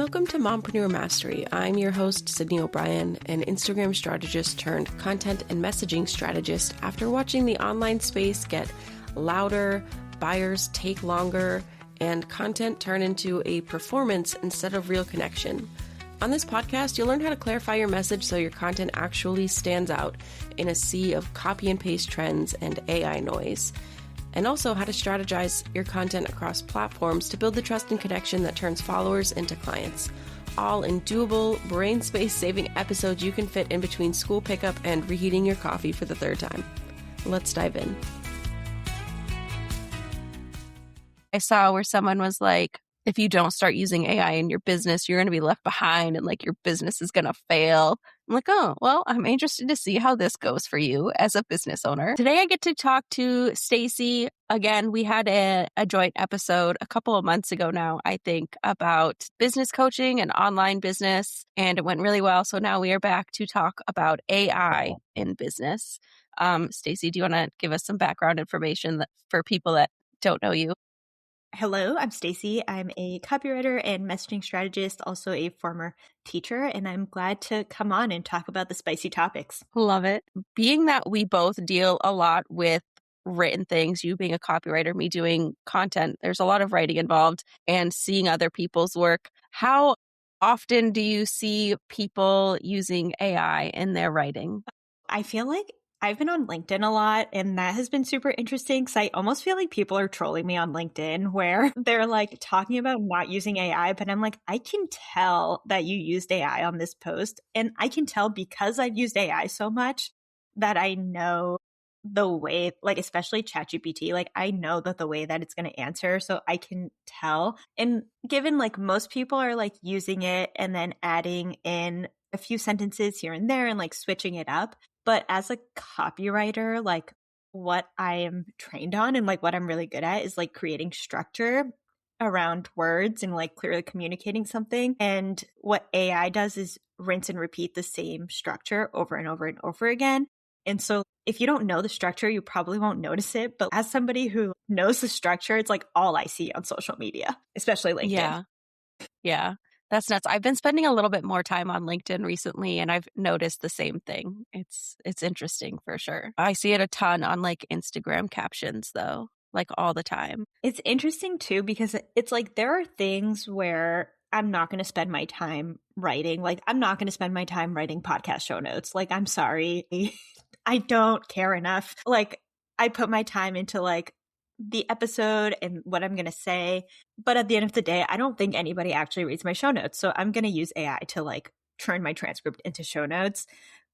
Welcome to Mompreneur Mastery. I'm your host, Sydney O'Brien, an Instagram strategist turned content and messaging strategist after watching the online space get louder, buyers take longer, and content turn into a performance instead of real connection. On this podcast, you'll learn how to clarify your message so your content actually stands out in a sea of copy and paste trends and AI noise. And also how to strategize your content across platforms to build the trust and connection that turns followers into clients. All in doable, brain space saving episodes you can fit in between school pickup and reheating your coffee for the third time. Let's dive in. I saw where someone was like, if you don't start using AI in your business, you're going to be left behind and like your business is going to fail. I'm like, oh, well, I'm interested to see how this goes for you as a business owner. Today, I get to talk to Stacy. Again, we had a joint episode a couple of months ago now, I think, about business coaching and online business, and it went really well. So now we are back to talk about AI in business. Stacy, do you want to give us some background information for people that don't know you? Hello, I'm Stacy. I'm a copywriter and messaging strategist, also a former teacher, and I'm glad to come on and talk about the spicy topics. Love it. Being that we both deal a lot with written things, you being a copywriter, me doing content, there's a lot of writing involved and seeing other people's work. How often do you see people using AI in their writing? I feel like I've been on LinkedIn a lot, and that has been super interesting because I almost feel like people are trolling me on LinkedIn where they're like talking about not using AI, but I'm like, I can tell that you used AI on this post. And I can tell because I've used AI so much that I know the way, like especially ChatGPT, like I know that the way that it's going to answer. So I can tell. And given like most people are like using it and then adding in a few sentences here and there and like switching it up. But as a copywriter, like what I am trained on and like what I'm really good at is like creating structure around words and like clearly communicating something. And what AI does is rinse and repeat the same structure over and over and over again. And so if you don't know the structure, you probably won't notice it. But as somebody who knows the structure, it's like all I see on social media, especially LinkedIn. Yeah. That's nuts. I've been spending a little bit more time on LinkedIn recently, and I've noticed the same thing. It's interesting for sure. I see it a ton on like Instagram captions though, like all the time. It's interesting too, because it's like there are things where I'm not going to spend my time writing. Like I'm not going to spend my time writing podcast show notes. Like, I'm sorry. I don't care enough. Like I put my time into like the episode and what I'm going to say. But at the end of the day, I don't think anybody actually reads my show notes. So I'm going to use AI to like turn my transcript into show notes.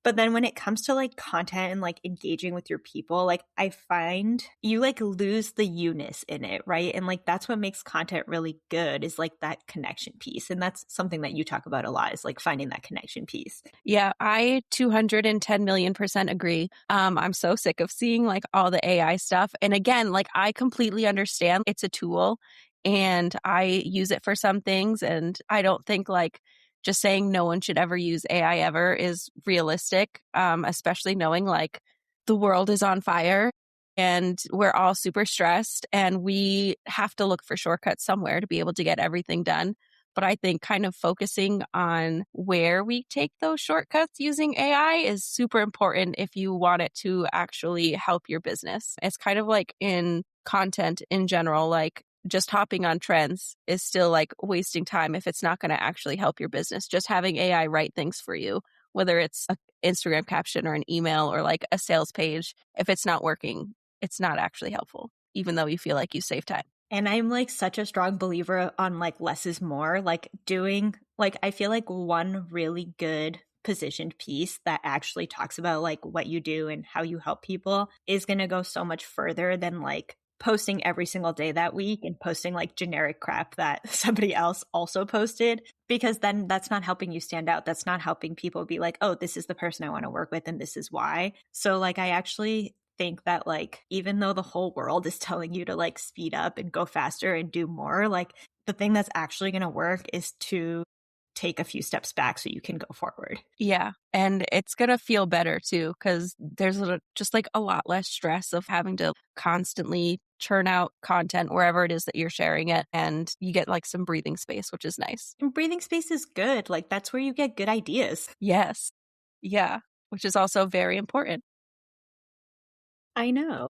But then when it comes to like content and like engaging with your people, like I find you like lose the you-ness in it, right? And like that's what makes content really good is like that connection piece. And that's something that you talk about a lot is like finding that connection piece. Yeah, I 210 million% agree. I'm so sick of seeing like all the AI stuff. And again, like I completely understand it's a tool and I use it for some things. And I don't think like just saying no one should ever use AI ever is realistic, especially knowing like the world is on fire and we're all super stressed and we have to look for shortcuts somewhere to be able to get everything done. But I think kind of focusing on where we take those shortcuts using AI is super important if you want it to actually help your business. It's kind of like in content in general, like just hopping on trends is still like wasting time if it's not going to actually help your business. Just having AI write things for you, whether it's an Instagram caption or an email or like a sales page, if it's not working, it's not actually helpful, even though you feel like you save time. And I'm like such a strong believer on like less is more, like doing like I feel like one really good positioned piece that actually talks about like what you do and how you help people is going to go so much further than like posting every single day that week and posting like generic crap that somebody else also posted, because then that's not helping you stand out. That's not helping people be like, oh, this is the person I want to work with and this is why. So like I actually think that like even though the whole world is telling you to like speed up and go faster and do more, like the thing that's actually going to work is to take a few steps back so you can go forward. Yeah. And it's going to feel better too, because there's just like a lot less stress of having to constantly churn out content wherever it is that you're sharing it. And you get like some breathing space, which is nice. And breathing space is good. Like that's where you get good ideas. Yes. Yeah. Which is also very important. I know.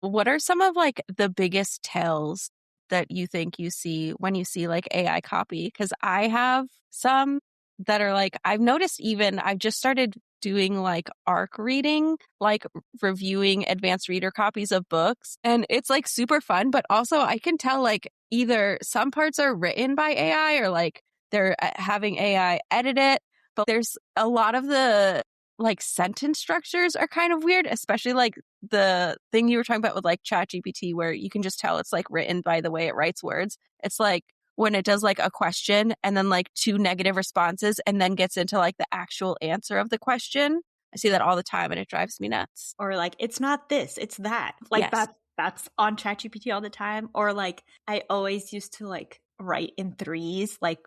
What are some of like the biggest tells that you think you see when you see like AI copy? Because I have some that are like, I've noticed even I've just started doing like ARC reading, like reviewing advanced reader copies of books. And it's like super fun, but also I can tell like either some parts are written by AI or like they're having AI edit it. But there's a lot of the like sentence structures are kind of weird, especially like the thing you were talking about with like ChatGPT, where you can just tell it's like written by the way it writes words. It's like when it does like a question and then like two negative responses and then gets into like the actual answer of the question. I see that all the time and it drives me nuts. Or like, it's not this, it's that. Like Yes. that's on ChatGPT all the time. Or like I always used to like write in threes, like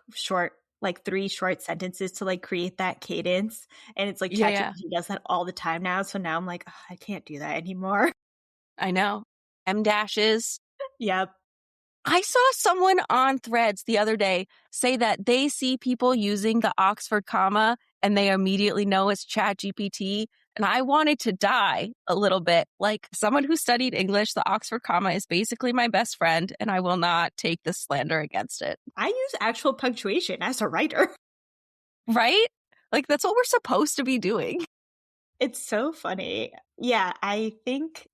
three short sentences to like create that cadence. And it's like Yeah. ChatGPT does that all the time now. So now I'm like, I can't do that anymore. I know. M dashes. Yep. I saw someone on Threads the other day say that they see people using the Oxford comma and they immediately know it's ChatGPT. And I wanted to die a little bit. Like someone who studied English, the Oxford comma is basically my best friend, and I will not take the slander against it. I use actual punctuation as a writer. Right? Like that's what we're supposed to be doing. It's so funny. Yeah, I think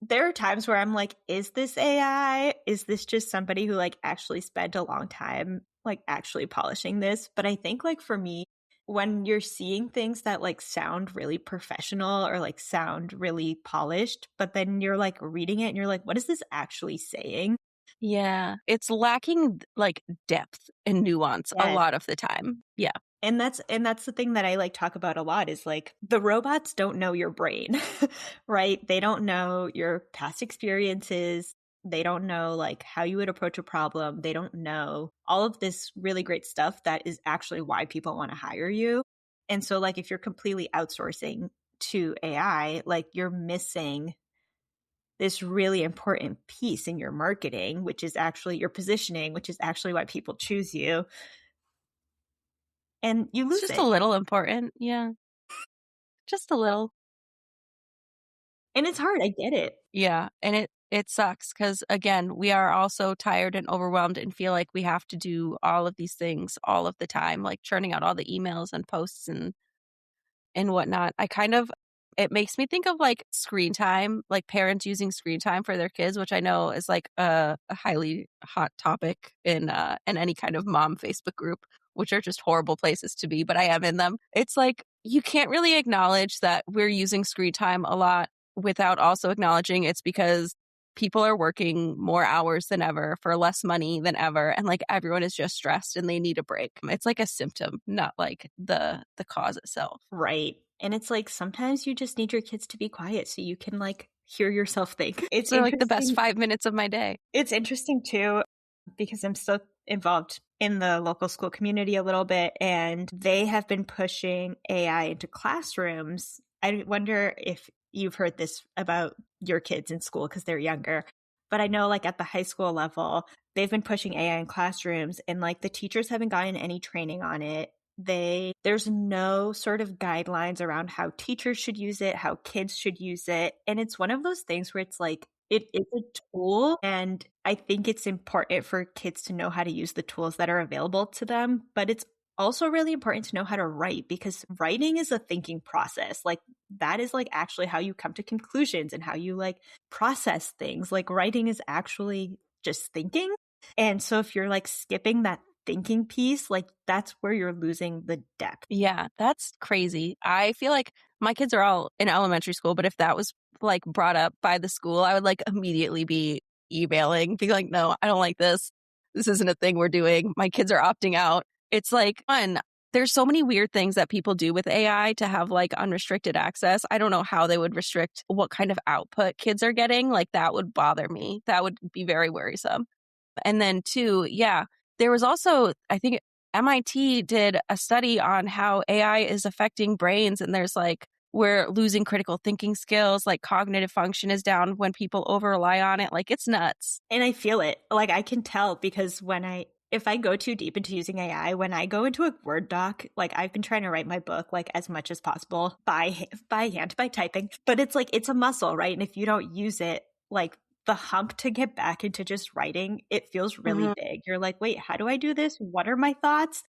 there are times where I'm like, is this AI? Is this just somebody who like actually spent a long time like actually polishing this? But I think like for me, when you're seeing things that like sound really professional or like sound really polished, but then you're like reading it and you're like, what is this actually saying? Yeah. It's lacking like depth and nuance a Yes. lot of the time. Yeah. And that's the thing that I like talk about a lot is like the robots don't know your brain, right? They don't know your past experiences. They don't know like how you would approach a problem. They don't know all of this really great stuff that is actually why people want to hire you. And so like if you're completely outsourcing to AI, like you're missing this really important piece in your marketing, which is actually your positioning, which is actually why people choose you. And you It's lose just a it. little important. Yeah. Just a little. And it's hard. I get it. Yeah, and it sucks because again, we are also tired and overwhelmed and feel like we have to do all of these things all of the time, like churning out all the emails and posts and whatnot. It makes me think of like screen time, like parents using screen time for their kids, which I know is like a highly hot topic in any kind of mom Facebook group, which are just horrible places to be, but I am in them. It's like you can't really acknowledge that we're using screen time a lot without also acknowledging it's because people are working more hours than ever for less money than ever, and like everyone is just stressed and they need a break. It's like a symptom, not like the cause itself. Right. And it's like sometimes you just need your kids to be quiet so you can like hear yourself think. It's So like the best interesting. 5 minutes of my day. It's interesting too, because I'm still involved in the local school community a little bit, and they have been pushing AI into classrooms. I wonder if you've heard this about your kids in school because they're younger. But I know like at the high school level, they've been pushing AI in classrooms and like the teachers haven't gotten any training on it. There's no sort of guidelines around how teachers should use it, how kids should use it. And it's one of those things where it's like it is a tool, and I think it's important for kids to know how to use the tools that are available to them, but it's also really important to know how to write because writing is a thinking process. Like that is like actually how you come to conclusions and how you like process things. Like writing is actually just thinking. And so if you're like skipping that thinking piece, like that's where you're losing the depth. Yeah, that's crazy. I feel like my kids are all in elementary school, but if that was like brought up by the school, I would like immediately be emailing, be like, no, I don't like this. This isn't a thing we're doing. My kids are opting out. It's like, fun. There's so many weird things that people do with AI to have like unrestricted access. I don't know how they would restrict what kind of output kids are getting. Like that would bother me. That would be very worrisome. And then two, yeah, There was also, I think MIT did a study on how AI is affecting brains, and there's like, we're losing critical thinking skills, like cognitive function is down when people over rely on it. Like, it's nuts. And I feel it. Like I can tell because if I go too deep into using AI, when I go into a Word doc, like I've been trying to write my book like as much as possible by hand, by typing, but it's like, it's a muscle, right? And if you don't use it, like the hump to get back into just writing, it feels really Mhm. big. You're like, wait, how do I do this? What are my thoughts?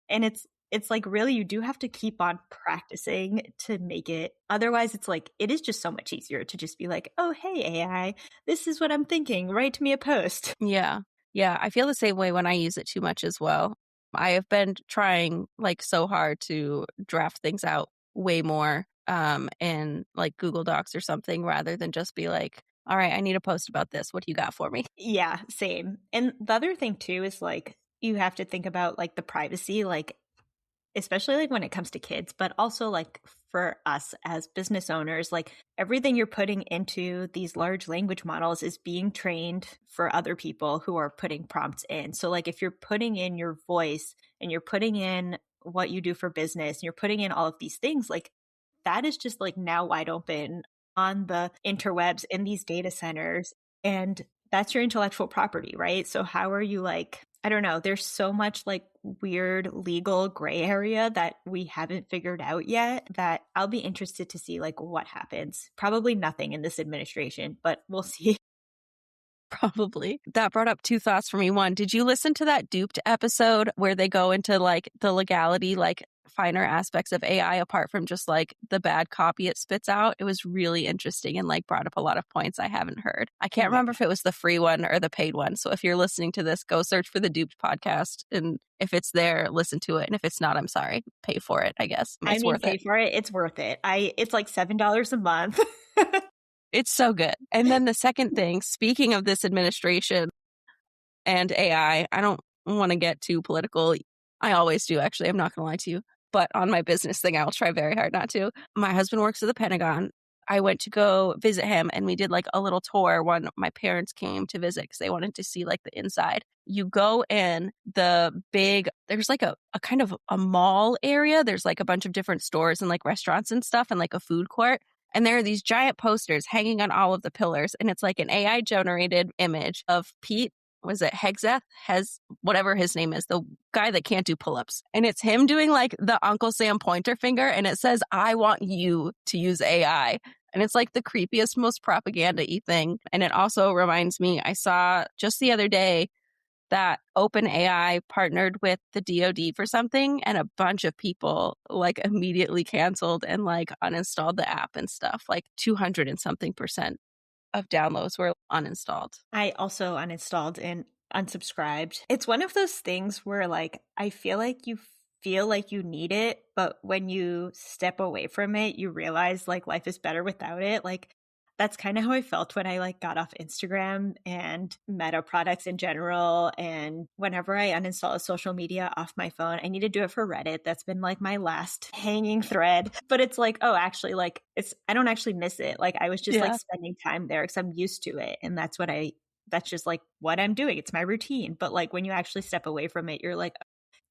And it's like really you do have to keep on practicing to make it. Otherwise, it's like it is just so much easier to just be like, "Oh, hey AI, this is what I'm thinking. Write me a post." Yeah. Yeah. I feel the same way when I use it too much as well. I have been trying like so hard to draft things out way more in like Google Docs or something rather than just be like, all right, I need a post about this. What do you got for me? Yeah, same. And the other thing too is like you have to think about like the privacy, like especially like when it comes to kids, but also like for us as business owners, like everything you're putting into these large language models is being trained for other people who are putting prompts in. So like if you're putting in your voice and you're putting in what you do for business and you're putting in all of these things, like that is just like now wide open on the interwebs in these data centers. And that's your intellectual property, right? So how are you like, I don't know, there's so much like weird legal gray area that we haven't figured out yet that I'll be interested to see like what happens. Probably nothing in this administration, but we'll see. Probably. That brought up two thoughts for me. One, did you listen to that Duped episode where they go into like the legality, like finer aspects of AI apart from just like the bad copy it spits out? It was really interesting and like brought up a lot of points I haven't heard. I can't No. remember if it was the free one or the paid one. So if you're listening to this, go search for the Duped podcast. And if it's there, listen to it. And if it's not, I'm sorry. Pay for it, I guess. I It's mean, worth pay it. for it. It's worth it. It's like $7 a month. It's so good. And then the second thing, speaking of this administration, and AI. I don't want to get too political. I always do, actually. I'm not going to lie to you. But on my business thing, I will try very hard not to. My husband works at the Pentagon. I went to go visit him and we did like a little tour when my parents came to visit because they wanted to see like the inside. You go in the big, there's like a kind of a mall area. There's like a bunch of different stores and like restaurants and stuff and like a food court. And there are these giant posters hanging on all of the pillars. And it's like an AI generated image of Pete, was it Hegseth? Whatever his name is, the guy that can't do pull-ups. And it's him doing like the Uncle Sam pointer finger. And it says, I want you to use AI. And it's like the creepiest, most propaganda-y thing. And it also reminds me, I saw just the other day that OpenAI partnered with the DoD for something, and a bunch of people like immediately canceled and like uninstalled the app and stuff. Like 200 and something% of downloads were uninstalled. I also uninstalled and unsubscribed. It's one of those things where like I feel like you need it, but when you step away from it, you realize like life is better without it. Like that's kind of how I felt when I like got off Instagram and Meta products in general. And whenever I uninstall a social media off my phone, I need to do it for Reddit. That's been like my last hanging thread. But it's like, oh, actually, like I don't actually miss it. Like I was just like Yeah. spending time there because I'm used to it. And that's just like what I'm doing. It's my routine. But like when you actually step away from it, you're like,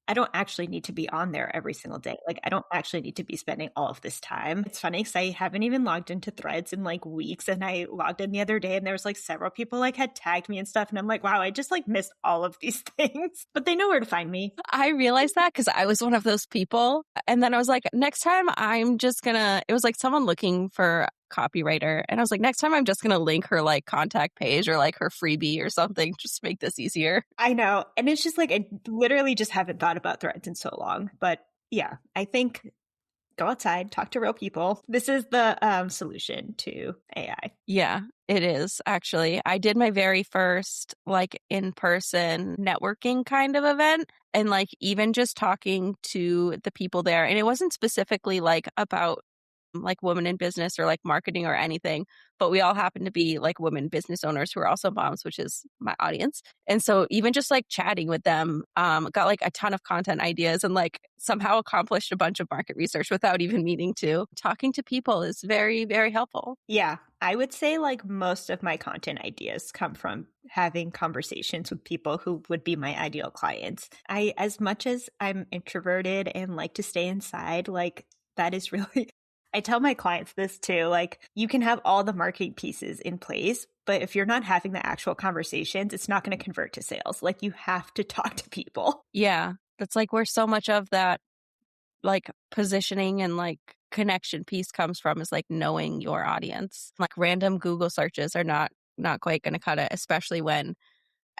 I don't actually need to be on there every single day. Like, I don't actually need to be spending all of this time. It's funny because I haven't even logged into Threads in like weeks. And I logged in the other day and there was like several people like had tagged me and stuff. And I'm like, wow, I just like missed all of these things. But they know where to find me. I realized that because I was one of those people. And then I was like, next time I'm just gonna, it was like someone looking for copywriter. And I was like, next time I'm just gonna link her like contact page or like her freebie or something, just to make this easier. I know. And it's just like, I literally just haven't thought about Threads in so long. But yeah, I think go outside, talk to real people. This is the solution to AI. Yeah, it is actually. I did my very first like in-person networking kind of event, and like even just talking to the people there. And it wasn't specifically like about like women in business or like marketing or anything, but we all happen to be like women business owners who are also moms, which is my audience. And so even just like chatting with them, got like a ton of content ideas and like somehow accomplished a bunch of market research without even meaning to. Talking to people is very, very helpful. Yeah, I would say like most of my content ideas come from having conversations with people who would be my ideal clients. As much as I'm introverted and like to stay inside, like that is really, I tell my clients this too, like you can have all the marketing pieces in place, but if you're not having the actual conversations, it's not going to convert to sales. Like you have to talk to people. Yeah. That's like where so much of that like positioning and like connection piece comes from is like knowing your audience. Like random Google searches are not quite going to cut it, especially when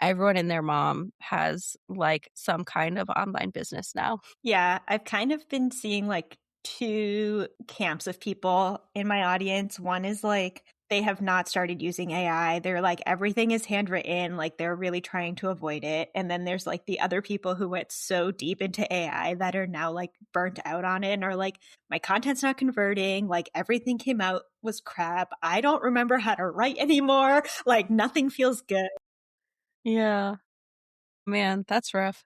everyone and their mom has like some kind of online business now. Yeah, I've kind of been seeing like two camps of people in my audience. One is like they have not started using AI. They're like everything is handwritten, like they're really trying to avoid it. And then there's like the other people who went so deep into AI that are now like burnt out on it and are like, my content's not converting. Like everything came out was crap. I don't remember how to write anymore. Like nothing feels good. Yeah. Man, that's rough.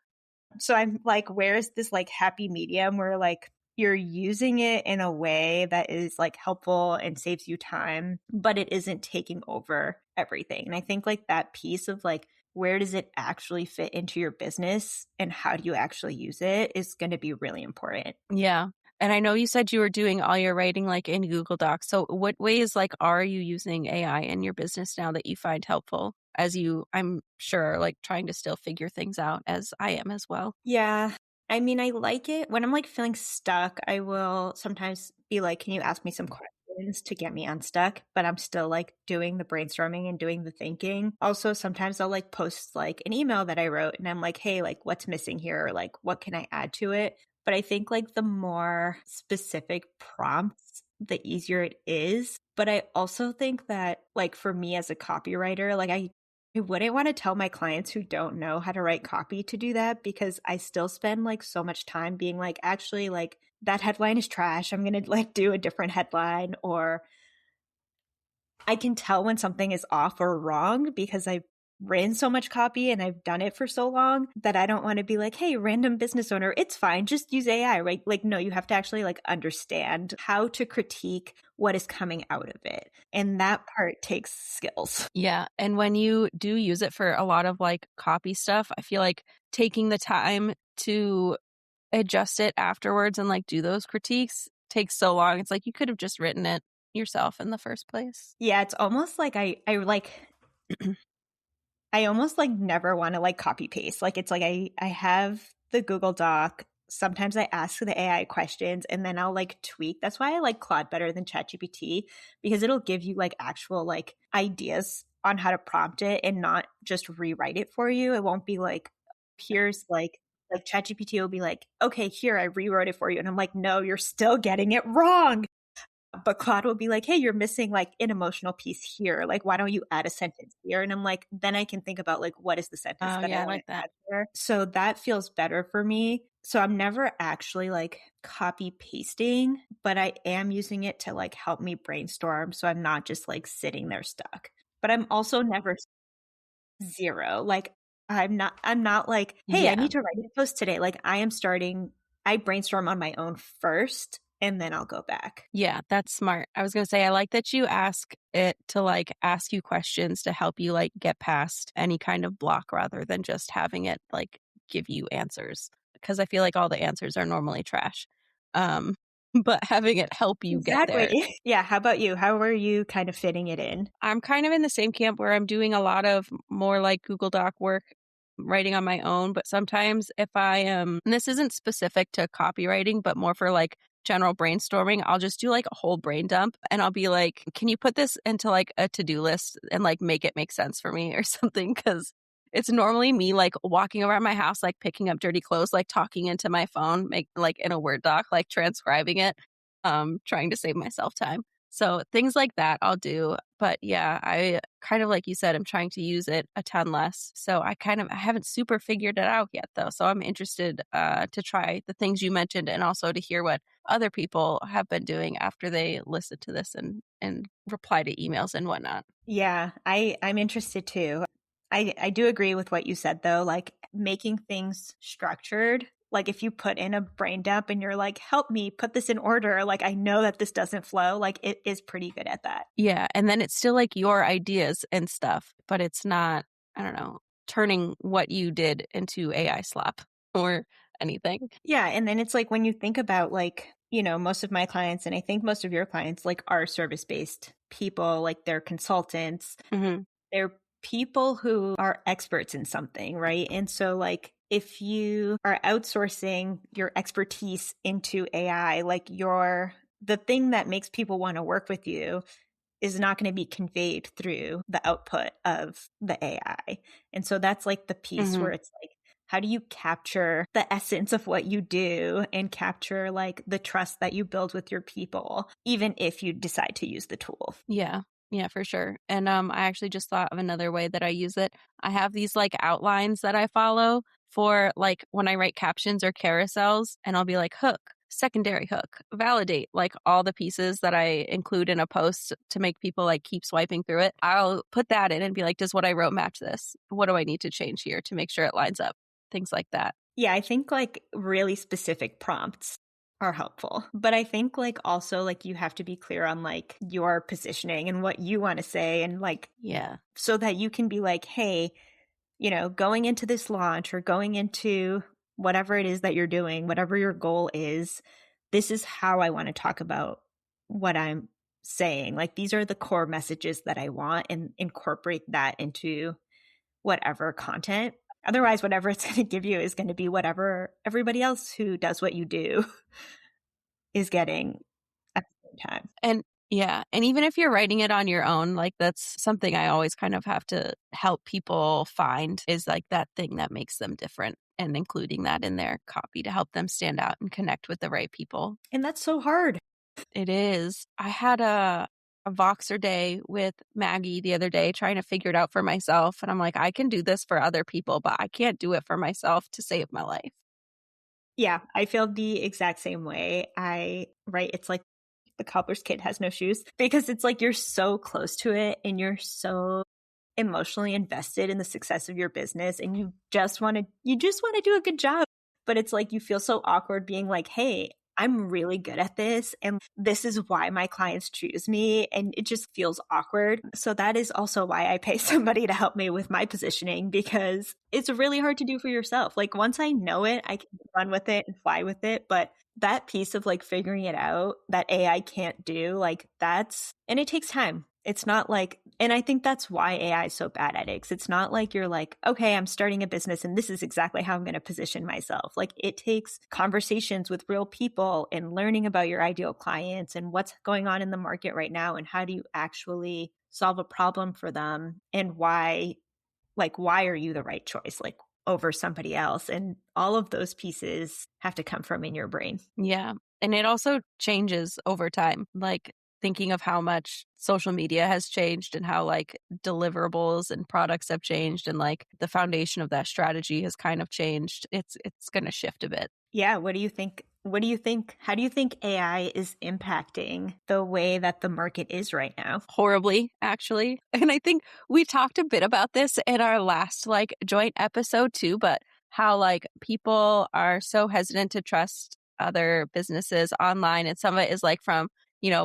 So I'm like, where's this like happy medium where like you're using it in a way that is like helpful and saves you time, but it isn't taking over everything. And I think like that piece of like, where does it actually fit into your business and how do you actually use it is going to be really important. Yeah. And I know you said you were doing all your writing like in Google Docs. So what ways like are you using AI in your business now that you find helpful as you, I'm sure, are, like trying to still figure things out as I am as well? Yeah. I mean, I like it when I'm like feeling stuck. I will sometimes be like, can you ask me some questions to get me unstuck? But I'm still like doing the brainstorming and doing the thinking. Also, sometimes I'll like post like an email that I wrote and I'm like, hey, like what's missing here? Or like, what can I add to it? But I think like the more specific prompts, the easier it is. But I also think that like for me as a copywriter, like I wouldn't want to tell my clients who don't know how to write copy to do that because I still spend like so much time being like, actually, like that headline is trash. I'm going to like do a different headline. Or I can tell when something is off or wrong because I've written so much copy and I've done it for so long that I don't want to be like, hey, random business owner, it's fine. Just use AI, right? Like, no, you have to actually like understand how to critique what is coming out of it. And that part takes skills. Yeah. And when you do use it for a lot of like copy stuff, I feel like taking the time to adjust it afterwards and like do those critiques takes so long. It's like you could have just written it yourself in the first place. Yeah, it's almost like I like I almost like never want to like copy paste. Like it's like I have the Google Doc. Sometimes I ask the AI questions and then I'll like tweak. That's why I like Claude better than ChatGPT because it'll give you like actual like ideas on how to prompt it and not just rewrite it for you. It won't be like here's like ChatGPT will be like, okay, here I rewrote it for you. And I'm like, no, you're still getting it wrong. But Claude will be like, hey, you're missing like an emotional piece here. Like, why don't you add a sentence here? And I'm like, then I can think about like, what is the sentence Oh, that yeah, I I want like to that. add there? So that feels better for me. So I'm never actually like copy pasting, but I am using it to like help me brainstorm. So I'm not just like sitting there stuck. But I'm also never zero. Like I'm not like, hey, I Yeah. need to write a post today. Like I brainstorm on my own first and then I'll go back. Yeah, that's smart. I was going to say, I like that you ask it to like ask you questions to help you like get past any kind of block rather than just having it like give you answers. Because I feel like all the answers are normally trash. Um, but having it help you get there. Exactly. Yeah. How about you? How are you kind of fitting it in? I'm kind of in the same camp where I'm doing a lot of more like Google Doc work, writing on my own. But sometimes if I am, and this isn't specific to copywriting, but more for like general brainstorming, I'll just do like a whole brain dump and I'll be like, can you put this into like a to-do list and like make it make sense for me or something? Cause it's normally me like walking around my house, like picking up dirty clothes, like talking into my phone, make like in a Word doc, like transcribing it, trying to save myself time. So things like that I'll do. But yeah, I kind of like you said, I'm trying to use it a ton less. So I haven't super figured it out yet though. So I'm interested to try the things you mentioned and also to hear what other people have been doing after they listen to this and reply to emails and whatnot. Yeah, I'm interested too. I do agree with what you said though, like making things structured. Like if you put in a brain dump and you're like, help me put this in order, like I know that this doesn't flow, like it is pretty good at that. Yeah. And then it's still like your ideas and stuff, but it's not, I don't know, turning what you did into AI slop or anything. Yeah. And then it's like when you think about like, most of my clients, and I think most of your clients, like are service based people, like they're consultants, Hmm. they're people who are experts in something, right? And so, like, if you are outsourcing your expertise into AI, like the thing that makes people want to work with you is not going to be conveyed through the output of the AI. And so that's like the piece Hmm. where it's like, how do you capture the essence of what you do and capture like the trust that you build with your people, even if you decide to use the tool? Yeah. Yeah, for sure. And I actually just thought of another way that I use it. I have these like outlines that I follow for like when I write captions or carousels, and I'll be like hook, secondary hook, validate, like all the pieces that I include in a post to make people like keep swiping through it. I'll put that in and be like, does what I wrote match this? What do I need to change here to make sure it lines up? Things like that. Yeah, I think like really specific prompts are helpful. But I think like also like you have to be clear on like your positioning and what you want to say and like Yeah. so that you can be like, hey, going into this launch or going into whatever it is that you're doing, whatever your goal is, this is how I want to talk about what I'm saying. Like these are the core messages that I want and incorporate that into whatever content. Otherwise, whatever it's going to give you is going to be whatever everybody else who does what you do is getting at the same time. And yeah, and even if you're writing it on your own, like that's something I always kind of have to help people find is like that thing that makes them different and including that in their copy to help them stand out and connect with the right people. And that's so hard. It is. I had a Voxer day with Maggie the other day trying to figure it out for myself. And I'm like, I can do this for other people, but I can't do it for myself to save my life. Yeah, I feel the exact same way. Right, it's like the cobbler's kid has no shoes because it's like you're so close to it and you're so emotionally invested in the success of your business and you just want to do a good job. But it's like you feel so awkward being like, "Hey, I'm really good at this and this is why my clients choose me." And it just feels awkward. So that is also why I pay somebody to help me with my positioning because it's really hard to do for yourself. Like once I know it, I can run with it and fly with it, but that piece of like figuring it out that AI can't do, like and it takes time. It's not like, and I think that's why AI is so bad at it. 'Cause it's not like you're like, okay, I'm starting a business and this is exactly how I'm going to position myself. Like it takes conversations with real people and learning about your ideal clients and what's going on in the market right now and how do you actually solve a problem for them and why are you the right choice? Like over somebody else. And all of those pieces have to come from in your brain. Yeah. And it also changes over time. Like thinking of how much social media has changed and how like deliverables and products have changed and like the foundation of that strategy has kind of changed. It's going to shift a bit. Yeah. What do you think? What do you think? How do you think AI is impacting the way that the market is right now? Horribly, actually. And I think we talked a bit about this in our last like joint episode too, but how like people are so hesitant to trust other businesses online. And some of it is like from,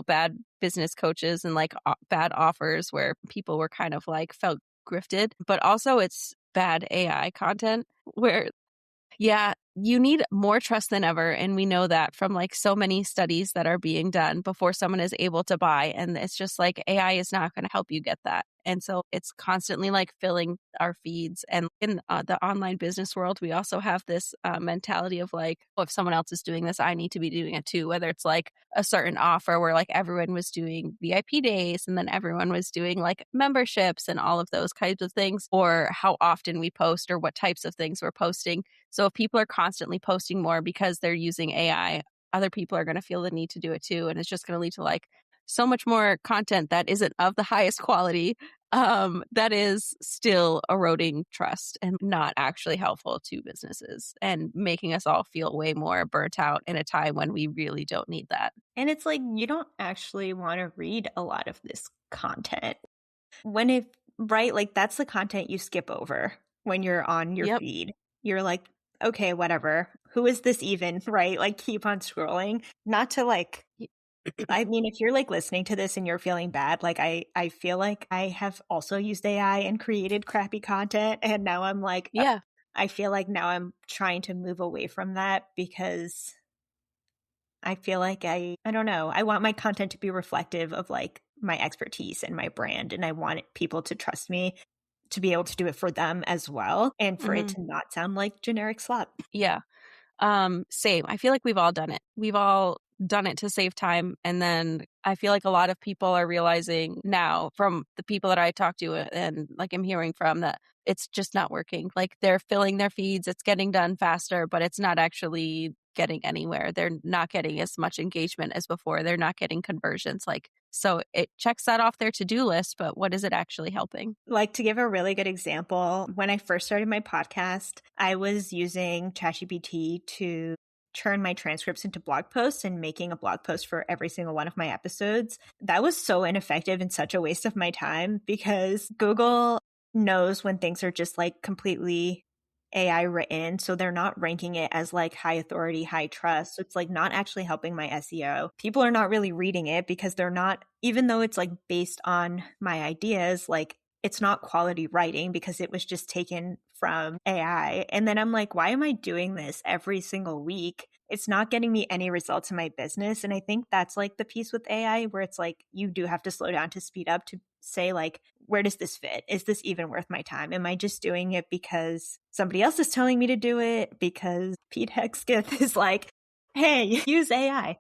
bad business coaches and like bad offers where people were kind of like felt grifted, but also it's bad AI content where yeah, you need more trust than ever. And we know that from like so many studies that are being done before someone is able to buy. And it's just like AI is not going to help you get that. And so it's constantly like filling our feeds. And in the online business world, we also have this mentality of like, oh, if someone else is doing this, I need to be doing it too. Whether it's like a certain offer where like everyone was doing VIP days and then everyone was doing like memberships and all of those kinds of things, or how often we post or what types of things we're posting. So if people are constantly posting more because they're using AI, other people are going to feel the need to do it too. And it's just going to lead to like so much more content that isn't of the highest quality, that is still eroding trust and not actually helpful to businesses and making us all feel way more burnt out in a time when we really don't need that. And it's like, you don't actually want to read a lot of this content. When if right, like that's the content you skip over when you're on your Yep. feed. You're like, okay, whatever. Who is this even? Right? Like keep on scrolling. Not to like Y- I mean, if you're like listening to this and you're feeling bad, like I feel like I have also used AI and created crappy content and now I'm like Yeah. I feel like now I'm trying to move away from that because I feel like I don't know. I want my content to be reflective of like my expertise and my brand. And I want people to trust me to be able to do it for them as well. And for it Hmm. to not sound like generic slop. Yeah. Same. I feel like we've all done it. We've all done it to save time. And then I feel like a lot of people are realizing now from the people that I talk to and like I'm hearing from that it's just not working. Like they're filling their feeds, it's getting done faster, but it's not actually getting anywhere. They're not getting as much engagement as before. They're not getting conversions. Like, so it checks that off their to-do list, but what is it actually helping? Like to give a really good example, when I first started my podcast, I was using ChatGPT to turn my transcripts into blog posts and making a blog post for every single one of my episodes. That was so ineffective and such a waste of my time because Google knows when things are just like completely AI written. So they're not ranking it as like high authority, high trust. So it's like not actually helping my SEO. People are not really reading it because they're not, even though it's like based on my ideas, like it's not quality writing because it was just taken from AI. And then I'm like, why am I doing this every single week? It's not getting me any results in my business. And I think that's like the piece with AI where it's like you do have to slow down to speed up to say like, where does this fit? Is this even worth my time? Am I just doing it because somebody else is telling me to do it? Because Pete Hegseth is like, hey, use AI.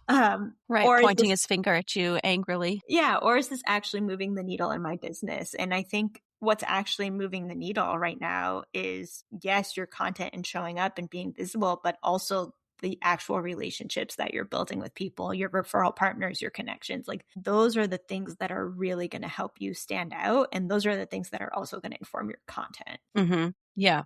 Right. Or is Pointing this his finger at you angrily. yeah, or is this actually moving the needle in my business? And I think what's actually moving the needle right now is yes, your content and showing up and being visible, but also the actual relationships that you're building with people, your referral partners, your connections. Like those are the things that are really going to help you stand out. And those are the things that are also going to inform your content. Hmm. Yeah.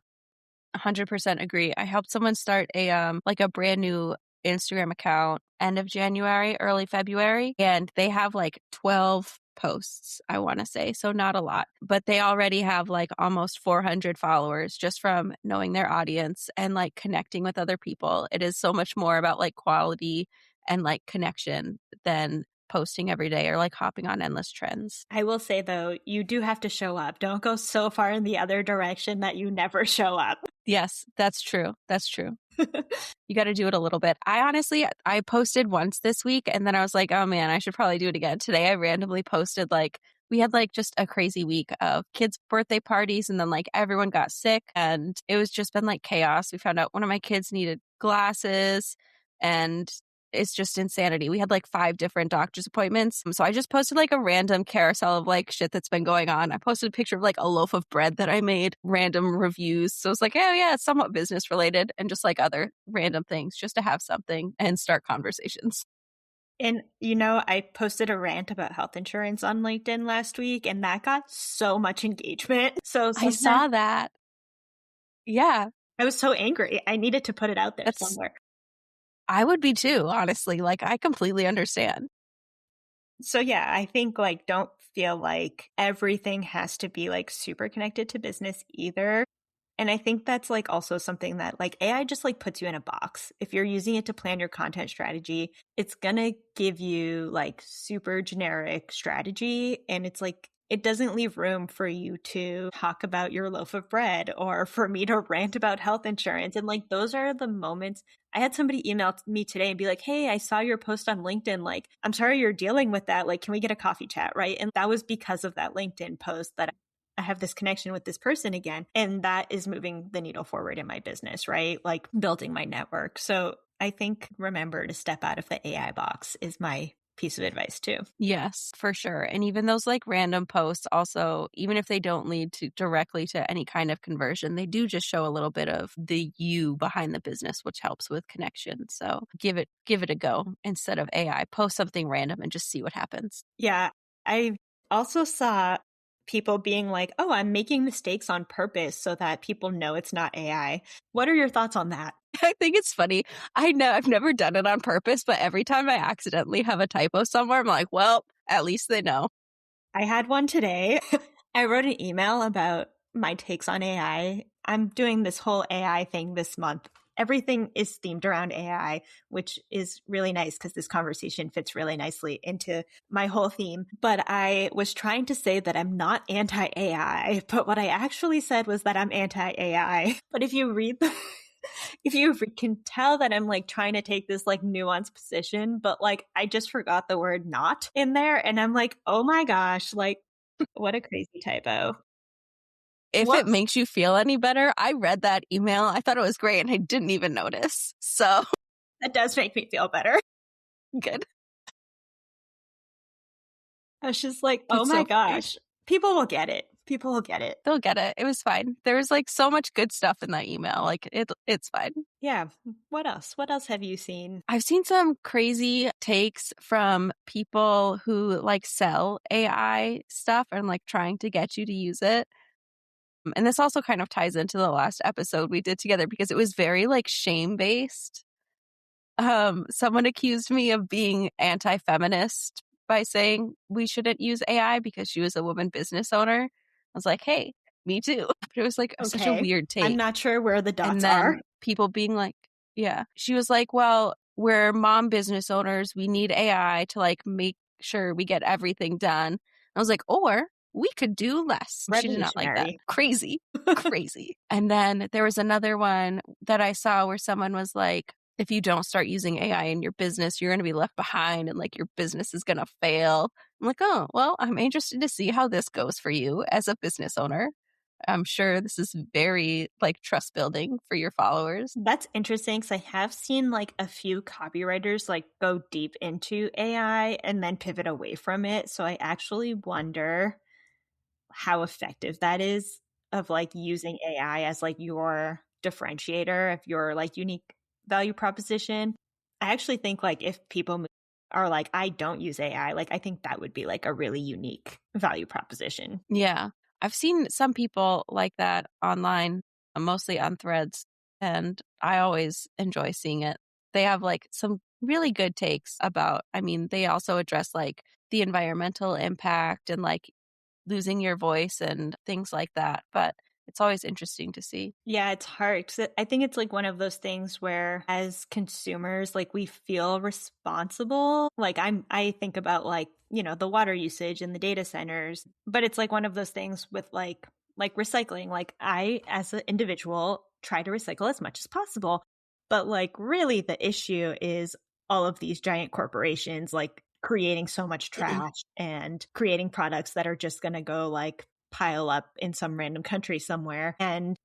100% agree. I helped someone start a like a brand new Instagram account end of January, early February, and they have like 12 posts, I want to say. So not a lot, but they already have like almost 400 followers just from knowing their audience and like connecting with other people. It is so much more about like quality and like connection than posting every day or like hopping on endless trends. I will say though, you do have to show up. Don't go so far in the other direction that you never show up. Yes, that's true. That's true. You got to do it a little bit. I posted once this week and then I was like, oh man, I should probably do it again. Today I randomly posted like, we had like just a crazy week of kids' birthday parties and then like everyone got sick and it was just been like chaos. We found out one of my kids needed glasses and it's just insanity. We had like 5 different doctor's appointments. So I just posted like a random carousel of like shit that's been going on. I posted a picture of like a loaf of bread that I made, random reviews. So it's like, oh yeah, it's somewhat business related and just like other random things just to have something and start conversations. And, I posted a rant about health insurance on LinkedIn last week, and that got so much engagement. So I sometimes saw that. Yeah, I was so angry. I needed to put it out there that's, somewhere. I would be too, honestly. Like, I completely understand. So yeah, I think like don't feel like everything has to be like super connected to business either. And I think that's like also something that like AI just like puts you in a box. If you're using it to plan your content strategy, it's going to give you like super generic strategy. And it's like, it doesn't leave room for you to talk about your loaf of bread or for me to rant about health insurance. And like, those are the moments. I had somebody email me today and be like, hey, I saw your post on LinkedIn. Like, I'm sorry you're dealing with that. Like, can we get a coffee chat? Right. And that was because of that LinkedIn post that I have this connection with this person again. And that is moving the needle forward in my business, right? Like building my network. So I think remember to step out of the AI box is my piece of advice too. Yes, for sure. And even those like random posts also, even if they don't lead to directly to any kind of conversion, they do just show a little bit of the you behind the business, which helps with connection. So give it a go instead of AI. Post something random and just see what happens. Yeah. I also saw people being like, oh, I'm making mistakes on purpose so that people know it's not AI. What are your thoughts on that? I think it's funny. I know I've never done it on purpose, but every time I accidentally have a typo somewhere, I'm like, well, at least they know. I had one today. I wrote an email about my takes on AI. I'm doing this whole AI thing this month. Everything is themed around AI, which is really nice because this conversation fits really nicely into my whole theme. But I was trying to say that I'm not anti AI, but what I actually said was that I'm anti AI. But if you read the if you can tell that I'm like trying to take this like nuanced position, but like I just forgot the word not in there. And I'm like, oh my gosh, like what a crazy typo. If it Whoops. makes you feel any better, I read that email. I thought it was great and I didn't even notice. So That does make me feel better. good. I was just like, oh That's my so funny. gosh, people will get it. People will get it. They'll get it. It was fine. There was like so much good stuff in that email. Like it's fine. Yeah. What else? What else have you seen? I've seen some crazy takes from people who like sell AI stuff and like trying to get you to use it. And this also kind of ties into the last episode we did together because it was very like shame based. Someone accused me of being anti-feminist by saying we shouldn't use AI because she was a woman business owner. I was like, hey, me too. But it was like such a Okay. weird I'm take. not sure where the And dots are. then people being like, yeah, she was like, well, we're mom business owners. We need AI to like make sure we get everything done. I was like, or we could do less. She did not like that. Revolutionary. Crazy, crazy. And then there was another one that I saw where someone was like, if you don't start using AI in your business, you're going to be left behind and like your business is going to fail. I'm like, oh, well, I'm interested to see how this goes for you as a business owner. I'm sure this is very like trust building for your followers. That's interesting because I have seen like a few copywriters like go deep into AI and then pivot away from it. So I actually wonder how effective that is of like using AI as like your differentiator of your like unique value proposition. I actually think like if people are like, I don't use AI, like I think that would be like a really unique value proposition. Yeah. I've seen some people like that online, mostly on threads, and I always enjoy seeing it. They have like some really good takes about, I mean, they also address like the environmental impact and like losing your voice and things like that. But it's always interesting to see. Yeah, it's hard 'cause I think it's like one of those things where as consumers, like we feel responsible. Like I think about like, you know, the water usage and the data centers, but it's like one of those things with like recycling. Like I as an individual try to recycle as much as possible. But like really the issue is all of these giant corporations like creating so much trash and creating products that are just going to go like pile up in some random country somewhere. And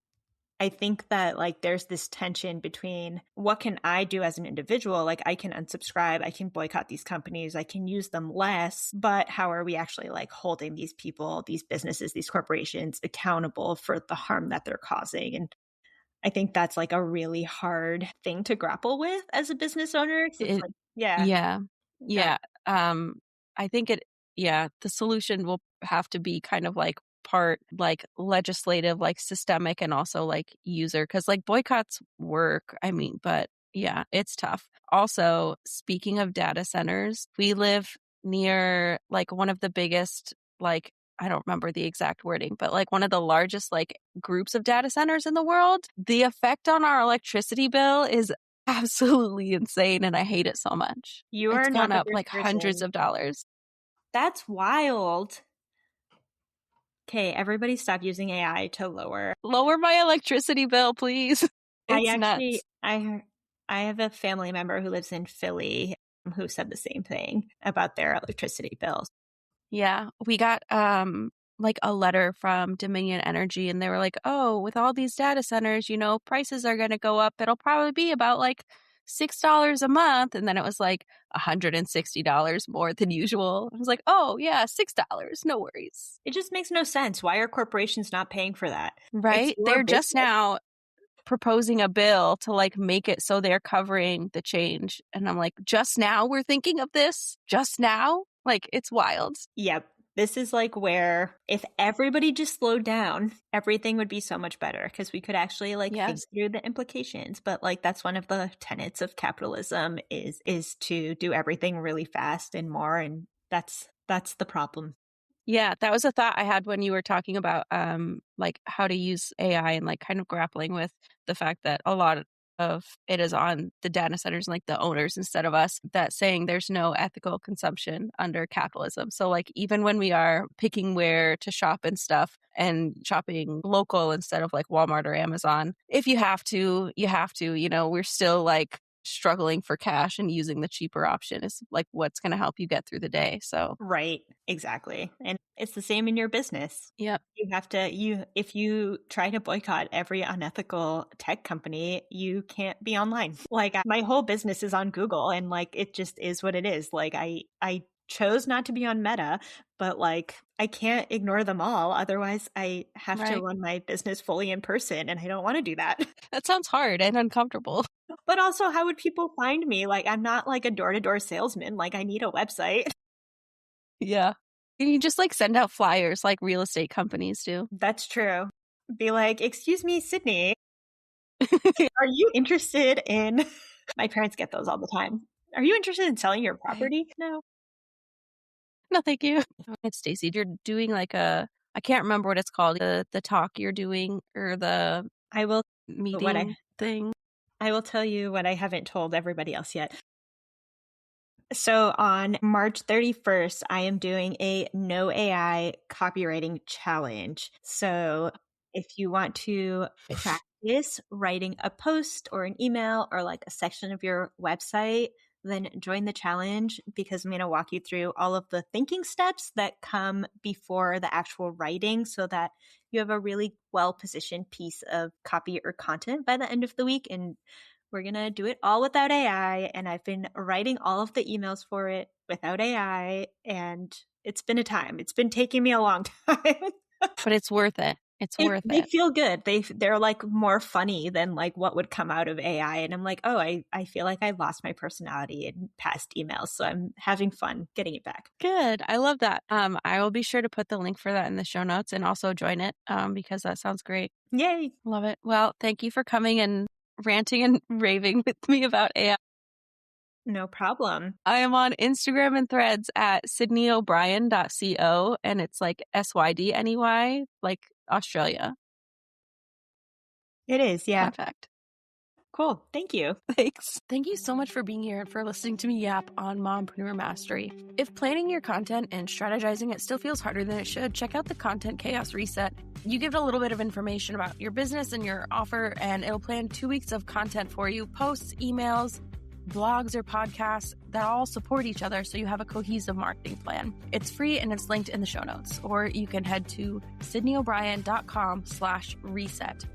I think that like there's this tension between what can I do as an individual? Like I can unsubscribe, I can boycott these companies, I can use them less, but how are we actually like holding these people, these businesses, these corporations accountable for the harm that they're causing? And I think that's like a really hard thing to grapple with as a business owner. 'Cause it's It, like, yeah, yeah. got Yeah. Um, I think yeah, the solution will have to be kind of like part like legislative, like systemic and also like user. Cause like boycotts work. I mean, but yeah, it's tough. Also, speaking of data centers, we live near like one of the biggest, like, I don't remember the exact wording, but like one of the largest like groups of data centers in the world. The effect on our electricity bill is absolutely insane, and I hate it so much. you It's are gone not the up first like hundreds person. of dollars. That's wild. Okay, everybody stop using AI to lower. Lower my electricity bill, please. I It's actually nuts. I have a family member who lives in Philly who said the same thing about their electricity bills. Yeah, we got like a letter from Dominion Energy and they were like, "Oh, with all these data centers, you know, prices are going to go up. It'll probably be about like $6 a month. And then it was like $160 more than usual. I was like, oh yeah, $6. No worries. It just makes no sense. Why are corporations not paying for that? Right? It's your They're just business. now proposing a bill to like make it so they're covering the change. And I'm like, just now we're thinking of this? Just now? Like, it's wild. Yep. This is like where if everybody just slowed down, everything would be so much better because we could actually like think through the implications. But like that's one of the tenets of capitalism is to do everything really fast and more. And that's the problem. Yeah, that was a thought I had when you were talking about like how to use AI and like kind of grappling with the fact that a lot of it is on the data centers and like the owners instead of us, that saying there's no ethical consumption under capitalism. So like even when we are picking where to shop and stuff and shopping local instead of like Walmart or Amazon, if you have to, you have to, you know, we're still like struggling for cash, and using the cheaper option is like what's going to help you get through the day. So right, exactly. And it's the same in your business. Yep. You have to if you try to boycott every unethical tech company, you can't be online. Like my whole business is on Google, and like it just is what it is. Like I chose not to be on Meta, but like I can't ignore them all. Otherwise, I have to run my business fully in person, and I don't want to do that. That sounds hard and uncomfortable. But also, how would people find me? Like, I'm not like a door-to-door salesman. Like, I need a website. Yeah. Can you just like send out flyers like real estate companies do? That's true. Be like, excuse me, Sydney, are you interested in... My parents get those all the time. Are you interested in selling your property? No. No, thank you. It's Stacy. You're doing like I can't remember what it's called, the talk you're doing or the meeting thing. I will tell you what I haven't told everybody else yet. So on March 31st, I am doing a no AI copywriting challenge. So if you want to practice writing a post or an email or like a section of your website, then join the challenge, because I'm going to walk you through all of the thinking steps that come before the actual writing so that you have a really well-positioned piece of copy or content by the end of the week. And we're going to do it all without AI. And I've been writing all of the emails for it without AI. And it's been a time. It's been taking me a long time. But it's worth it. It's worth it. They feel good. They're like more funny than like what would come out of AI. And I'm like, oh, I feel like I lost my personality in past emails. So I'm having fun getting it back. Good. I love that. I will be sure to put the link for that in the show notes and also join it because that sounds great. Yay. Love it. Well, thank you for coming and ranting and raving with me about AI. No problem. I am on Instagram and Threads at sydneyobrien.co, and it's like SYDNEY, like Australia. It is, yeah. Fun fact. Cool. Thank you. Thanks. Thank you so much for being here and for listening to me yap on Mompreneur Mastery. If planning your content and strategizing it still feels harder than it should, check out the Content Chaos Reset. You give it a little bit of information about your business and your offer, and it'll plan 2 weeks of content for you, posts, emails, blogs, or podcasts that all support each other so you have a cohesive marketing plan. It's free and it's linked in the show notes, or you can head to sydneyobrien.com/reset, RESET.